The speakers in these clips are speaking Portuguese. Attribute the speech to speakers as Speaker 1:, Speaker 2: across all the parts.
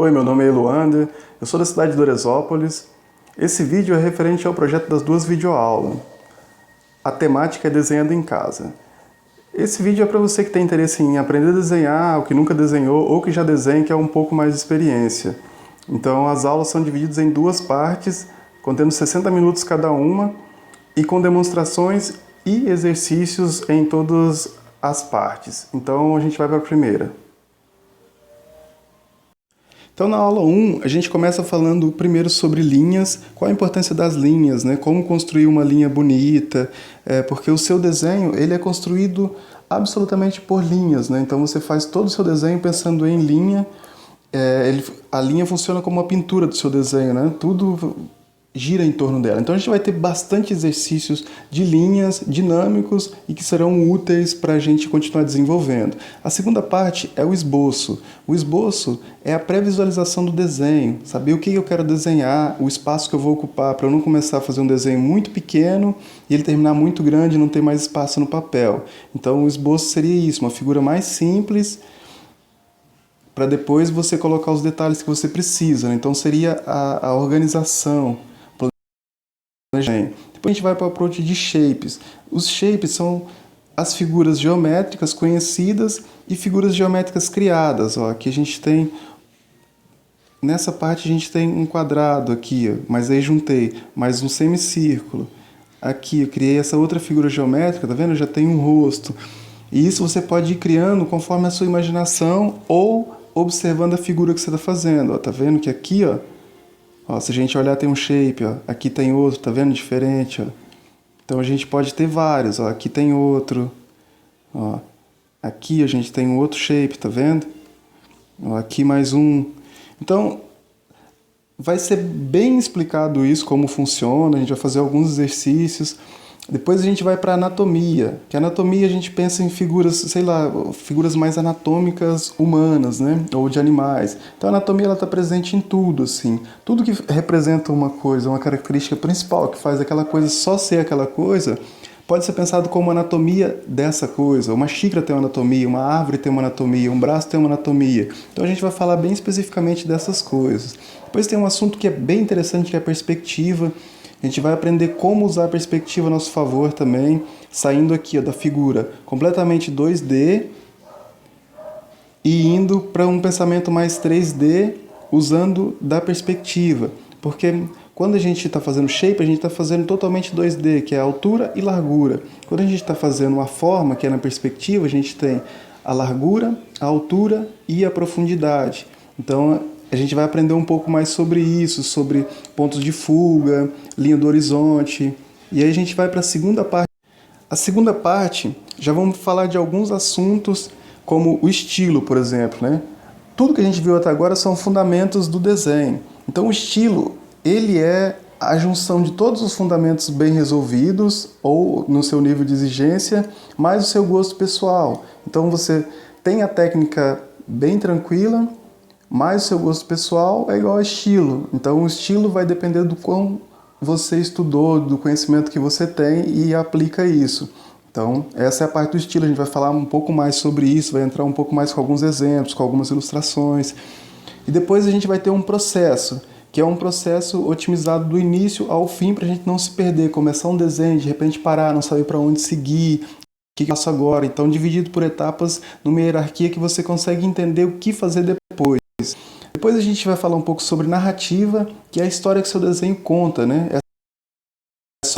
Speaker 1: Oi, meu nome é Eluander, eu sou da cidade de Doresópolis. Esse vídeo é referente ao projeto das duas videoaulas. A temática é desenhando em casa. Esse vídeo é para você que tem interesse em aprender a desenhar, ou que nunca desenhou, ou que já desenha e quer um pouco mais de experiência. Então as aulas são divididas em duas partes, contendo 60 minutos cada uma, e com demonstrações e exercícios em todas as partes. Então a gente vai para a primeira. Então na aula 1, a gente começa falando primeiro sobre linhas, qual a importância das linhas, né? Como construir uma linha bonita, porque o seu desenho ele é construído absolutamente por linhas, né? Então você faz todo o seu desenho pensando em linha, a linha funciona como uma pintura do seu desenho, né? Tudo gira em torno dela. Então a gente vai ter bastante exercícios de linhas dinâmicos e que serão úteis para a gente continuar desenvolvendo. A segunda parte é o esboço. O esboço é a pré-visualização do desenho, saber o que eu quero desenhar, o espaço que eu vou ocupar para eu não começar a fazer um desenho muito pequeno e ele terminar muito grande e não ter mais espaço no papel. Então o esboço seria isso, uma figura mais simples para depois você colocar os detalhes que você precisa, né? Então seria a organização. Depois a gente vai para o approach de shapes. Os shapes são as figuras geométricas conhecidas e figuras geométricas criadas. Ó, aqui a gente tem, nessa parte a gente tem um quadrado aqui, ó, mas aí juntei mais um semicírculo. Aqui eu criei essa outra figura geométrica, tá vendo? Já tem um rosto. E isso você pode ir criando conforme a sua imaginação ou observando a figura que você está fazendo. Ó, tá vendo que aqui, ó, se a gente olhar tem um shape, ó, aqui tem outro, tá vendo? Diferente, ó. Então a gente pode ter vários, ó, aqui tem outro, ó. Aqui a gente tem um outro shape, tá vendo? Ó, aqui mais um. Então vai ser bem explicado isso, como funciona, a gente vai fazer alguns exercícios. Depois a gente vai para anatomia, que a anatomia a gente pensa em figuras, sei lá, figuras mais anatômicas humanas, né? Ou de animais. Então a anatomia ela está presente em tudo, assim. Tudo que representa uma coisa, uma característica principal, que faz aquela coisa só ser aquela coisa, pode ser pensado como anatomia dessa coisa. Uma xícara tem uma anatomia, uma árvore tem uma anatomia, um braço tem uma anatomia. Então a gente vai falar bem especificamente dessas coisas. Depois tem um assunto que é bem interessante, que é a perspectiva. A gente vai aprender como usar a perspectiva a nosso favor também, saindo aqui, ó, da figura completamente 2D e indo para um pensamento mais 3D usando da perspectiva. Porque quando a gente está fazendo shape, a gente está fazendo totalmente 2D, que é a altura e largura. Quando a gente está fazendo uma forma, que é na perspectiva, a gente tem a largura, a altura e a profundidade. Então a gente vai aprender um pouco mais sobre isso, sobre pontos de fuga, linha do horizonte. E aí a gente vai para a segunda parte. A segunda parte, já vamos falar de alguns assuntos, como o estilo, por exemplo, né? Tudo que a gente viu até agora são fundamentos do desenho. Então o estilo, ele é a junção de todos os fundamentos bem resolvidos, ou no seu nível de exigência, mais o seu gosto pessoal. Então você tem a técnica bem tranquila, mas o seu gosto pessoal é igual a estilo. Então o estilo vai depender do quão você estudou, do conhecimento que você tem e aplica isso. Então essa é a parte do estilo, a gente vai falar um pouco mais sobre isso, vai entrar um pouco mais com alguns exemplos, com algumas ilustrações. E depois a gente vai ter um processo, que é um processo otimizado do início ao fim, para a gente não se perder, começar um desenho, de repente parar, não saber para onde seguir, o que eu faço agora. Então dividido por etapas, numa hierarquia que você consegue entender o que fazer depois. Depois a gente vai falar um pouco sobre narrativa, que é a história que seu desenho conta, né? É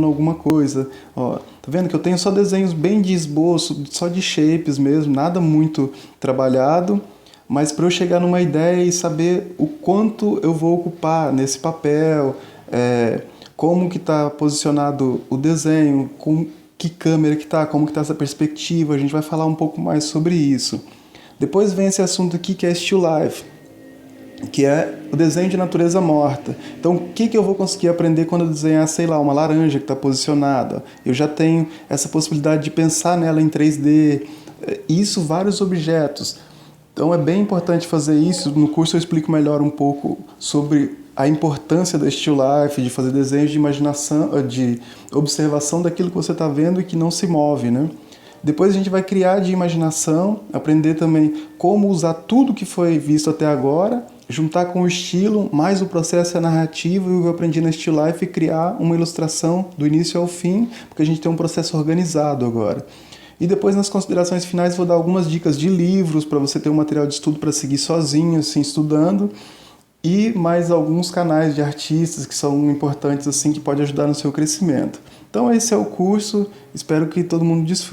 Speaker 1: alguma coisa. Ó, tá vendo que eu tenho só desenhos bem de esboço, só de shapes mesmo, nada muito trabalhado, mas para eu chegar numa ideia e saber o quanto eu vou ocupar nesse papel, como que está posicionado o desenho, com que câmera que está, como que está essa perspectiva, a gente vai falar um pouco mais sobre isso. Depois vem esse assunto aqui que é Still Life, que é o desenho de natureza morta. Então, o que eu vou conseguir aprender quando eu desenhar, sei lá, uma laranja que está posicionada? Eu já tenho essa possibilidade de pensar nela em 3D, isso, vários objetos. Então, é bem importante fazer isso. No curso eu explico melhor um pouco sobre a importância da Still Life, de fazer desenhos de imaginação, de observação daquilo que você está vendo e que não se move, né? Depois a gente vai criar de imaginação, aprender também como usar tudo que foi visto até agora, juntar com o estilo, mais o processo é narrativo e o que eu aprendi na Still Life, criar uma ilustração do início ao fim, porque a gente tem um processo organizado agora. E depois, nas considerações finais, vou dar algumas dicas de livros para você ter um material de estudo para seguir sozinho, assim, estudando, e mais alguns canais de artistas que são importantes, assim, que podem ajudar no seu crescimento. Então esse é o curso, espero que todo mundo desfrute.